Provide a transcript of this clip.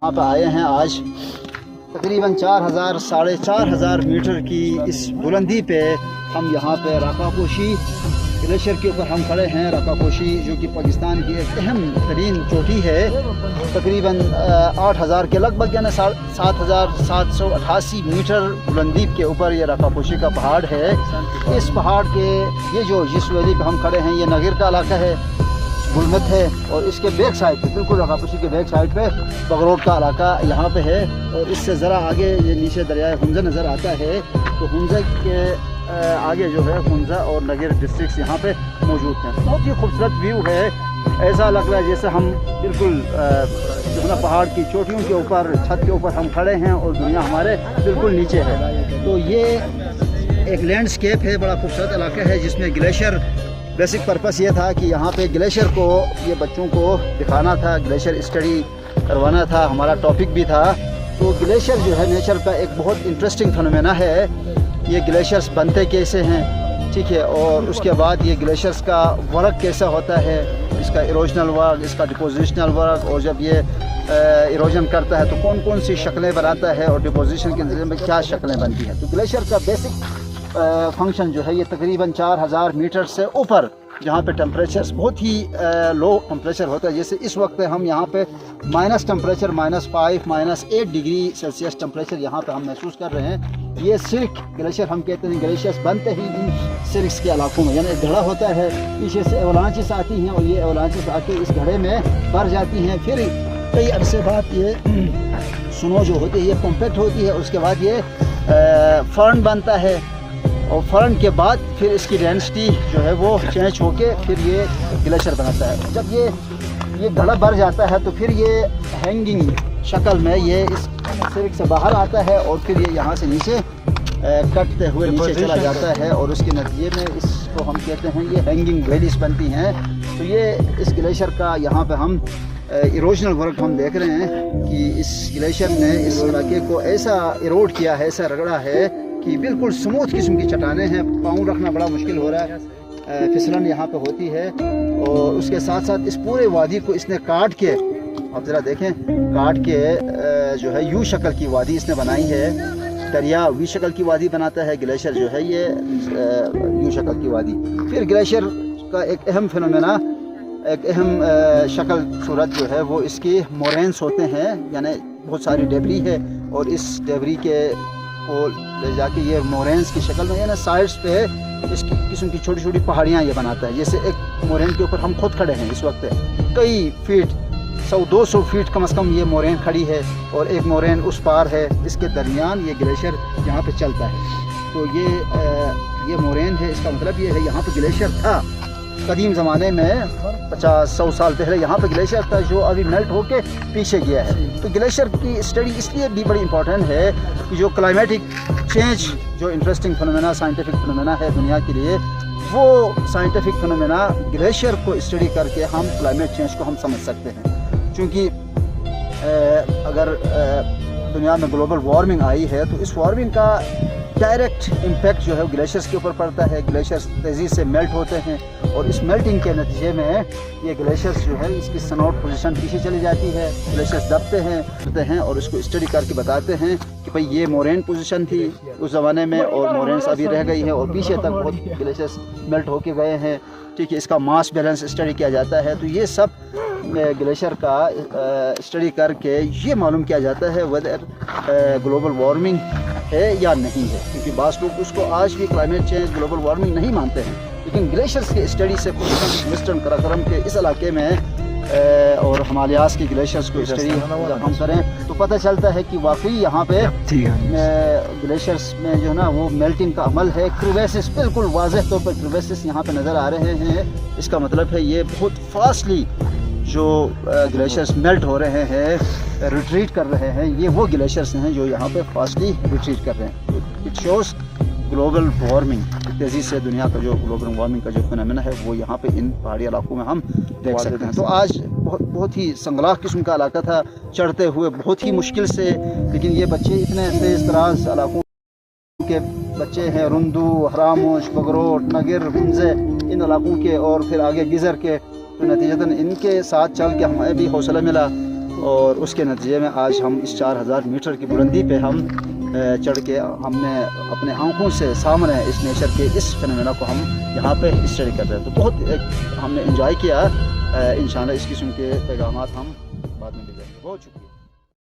यहाँ पे आए हैं आज तकरीबन 4000 साढ़े 4000 मीटर की इस बुलंदी पे हम यहाँ पे राकापोशी ग्लेशियर के ऊपर हम खड़े हैं। राकापोशी जो कि पाकिस्तान की एक अहम तरीन चोटी है, तकरीबन 8000 के लगभग यानी 7788 मीटर बुलंदी के ऊपर ये राकापोशी का पहाड़ है। इस पहाड़ के ये जो जिस वैली पे हम खड़े हैं ये नगर का इलाका है, गुलमत है, और इसके बैक साइड पे बिल्कुल राकापोशी के बैक साइड पे बगरोड का इलाका यहाँ पे है। और इससे ज़रा आगे ये नीचे दरिया हुंजा नज़र आता है, तो हुंजा के आगे जो है हुंजा और नगर डिस्ट्रिक्ट यहाँ पे मौजूद हैं। बहुत ही खूबसूरत व्यू है, ऐसा लग रहा है जैसे हम बिल्कुल जो है ना पहाड़ की चोटियों के ऊपर छत के ऊपर हम खड़े हैं और दुनिया हमारे बिल्कुल नीचे है। तो ये एक लैंडस्केप है, बड़ा खूबसूरत इलाका है जिसमें ग्लेशियर, बेसिक पर्पस ये था कि यहाँ पे ग्लेशियर को ये बच्चों को दिखाना था, ग्लेशियर स्टडी करवाना था, हमारा टॉपिक भी था। तो ग्लेशियर जो है नेचर का एक बहुत इंटरेस्टिंग फिनोमेना है। ये ग्लेशियर्स बनते कैसे हैं, ठीक है, और उसके बाद ये ग्लेशियर्स का वर्क कैसा होता है, इसका इरोजनल वर्क, इसका डिपोजिशनल वर्क, और जब ये इरोजन करता है तो कौन कौन सी शक्लें बनाता है और डिपोजिशन के नतीजे में क्या शक्लें बनती हैं। तो ग्लेशियर का बेसिक फंक्शन जो है ये तकरीबन 4000 मीटर से ऊपर जहाँ पे टेम्परेचर बहुत ही लो टेम्परेचर होता है, जैसे इस वक्त हम यहाँ पे minus temperature -5 -8 degree Celsius temperature यहाँ पे हम महसूस कर रहे हैं। ये सिल्क ग्लेशियर हम कहते हैं, ग्लेशियर्स बनते ही इन सिल्क्स के इलाकों में, यानी घड़ा होता है, पीछे से एवलांचेस आती हैं और ये एवलांचेस आके इस घड़े में भर जाती हैं। फिर कई अरसे बाद ये स्नो जो होती है ये कॉम्पैक्ट होती है, उसके बाद ये फर्न बनता है, और फर्न के बाद फिर इसकी डेंसिटी जो है वो चेंज होके फिर ये ग्लेशियर बनाता है। जब ये घड़ा भर जाता है तो फिर ये हैंगिंग शक्ल में ये इस सिल्क से बाहर आता है और फिर ये यहाँ से नीचे कटते हुए नीचे चला जाता है, और उसके नतीजे में इसको हम कहते हैं ये हैंगिंग वैलीज बनती हैं। तो ये इस ग्लेशियर का यहाँ पे हम इरोजनल वर्क हम देख रहे हैं कि इस ग्लेशियर ने इस इलाके को ऐसा इरोड किया है, ऐसा रगड़ा है कि बिल्कुल स्मूथ किस्म की चट्टानें हैं, पाँव रखना बड़ा मुश्किल हो रहा है, फिसलन यहाँ पे होती है। और उसके साथ साथ इस पूरे वादी को इसने काट के, आप ज़रा देखें, काट के जो है यू शक्ल की वादी इसने बनाई है। दरिया वी शक्ल की वादी बनाता है, ग्लेशियर जो है ये यू शक्ल की वादी। फिर ग्लेशियर का एक अहम फिनोमेना, एक अहम शक्ल सूरत जो है वो इसके मोरेन्स होते हैं, यानी बहुत सारी डेबरी है, और इस डेबरी के को ले जाके ये मोरेन्स की शक्ल में यानी साइड्स पे इस किस्म की छोटी छोटी पहाड़ियाँ ये बनाता है। जैसे एक मोरेन के ऊपर हम खुद खड़े हैं इस वक्त, कई फीट 100-200 फीट कम से कम ये मोरेन खड़ी है, और एक मोरेन उस पार है, इसके दरमियान ये ग्लेशियर यहाँ पे चलता है। तो ये मोरेन है, इसका मतलब ये है यहाँ पे ग्लेशियर था कदीम ज़माने में, 50-100 साल पहले यहाँ पे ग्लेशियर था जो अभी मेल्ट होके पीछे गया है। तो ग्लेशियर की स्टडी इसलिए भी बड़ी इंपॉर्टेंट है कि जो क्लाइमेटिक चेंज जो इंटरेस्टिंग फिनोमेना, साइंटिफिक फिनोमेना है दुनिया के लिए, वो साइंटिफिक फिनोमेना ग्लेशियर को स्टडी करके हम क्लाइमेट चेंज को हम समझ सकते हैं। क्योंकि अगर दुनिया में ग्लोबल वार्मिंग आई है तो इस वार्मिंग का डायरेक्ट इम्पैक्ट जो है ग्लेशियर्स के ऊपर पड़ता है। ग्लेशियर्स तेज़ी से मेल्ट होते हैं, और इस मेल्टिंग के नतीजे में ये ग्लेशियर्स जो है इसकी सनआउट पोजीशन पीछे चली जाती है, ग्लेशियर्स दबते हैं और इसको स्टडी करके बताते हैं कि भाई ये मोरेन पोजीशन थी उस ज़माने में, और मोरेन्स अभी रह गई है, और पीछे तक बहुत ग्लेशियर्स मेल्ट होके गए हैं, ठीक है। इसका मास बैलेंस स्टडी किया जाता है। तो ये सब ग्लेशियर का स्टडी करके ये मालूम किया जाता है वेदर ग्लोबल वार्मिंग है या नहीं है, क्योंकि बास लोग उसको आज भी क्लाइमेट चेंज, ग्लोबल वार्मिंग नहीं मानते हैं। लेकिन ग्लेशियर्स के स्टडी से वेस्टर्न कराकोरम के इस इलाके में और हिमालयाज़ के ग्लेशियर्स को स्टडी जब हम करें तो पता चलता है कि वाकई यहाँ पे ग्लेशियर्स में जो है ना वो मेल्टिंग का अमल है। क्रूवेसिस, बिल्कुल वाज़ेह तौर पर क्रूवेसिस यहाँ पे नज़र आ रहे हैं। इसका मतलब है ये बहुत फास्टली जो ग्लेशियर्स मेल्ट हो रहे हैं, रिट्रीट कर रहे हैं, ये वो ग्लेशियर्स हैं जो यहाँ पे फास्टली रिट्रीट कर रहे हैं। इट शोज़ ग्लोबल वार्मिंग, तेज़ी से दुनिया का जो ग्लोबल वार्मिंग का जो फिनोमेना है वो यहाँ पे इन पहाड़ी इलाकों में हम देख सकते हैं। तो आज बहुत ही संगलाख किस्म का इलाका था, चढ़ते हुए बहुत ही मुश्किल से, लेकिन ये बच्चे इतने तेज़ तराज इलाकों के बच्चे हैं, रुंदू, हरामोश, बगरोट, नगर, हुंजे, इन इलाकों के, और फिर आगे गिज़र के। तो नतीजतन इनके साथ चल के हमें भी हौसला मिला اور اس کے نتیجے میں آج ہم اس 4000 میٹر کی بلندی پہ ہم چڑھ کے ہم نے اپنے آنکھوں سے سامنے اس نیچر کے اس فینومینا کو ہم یہاں پہ اسٹڈی کر رہے ہیں. تو بہت ہم نے انجوائے کیا. انشاءاللہ اس قسم کے پیغامات ہم بعد میں بھی دیں گے. بہت شکریہ.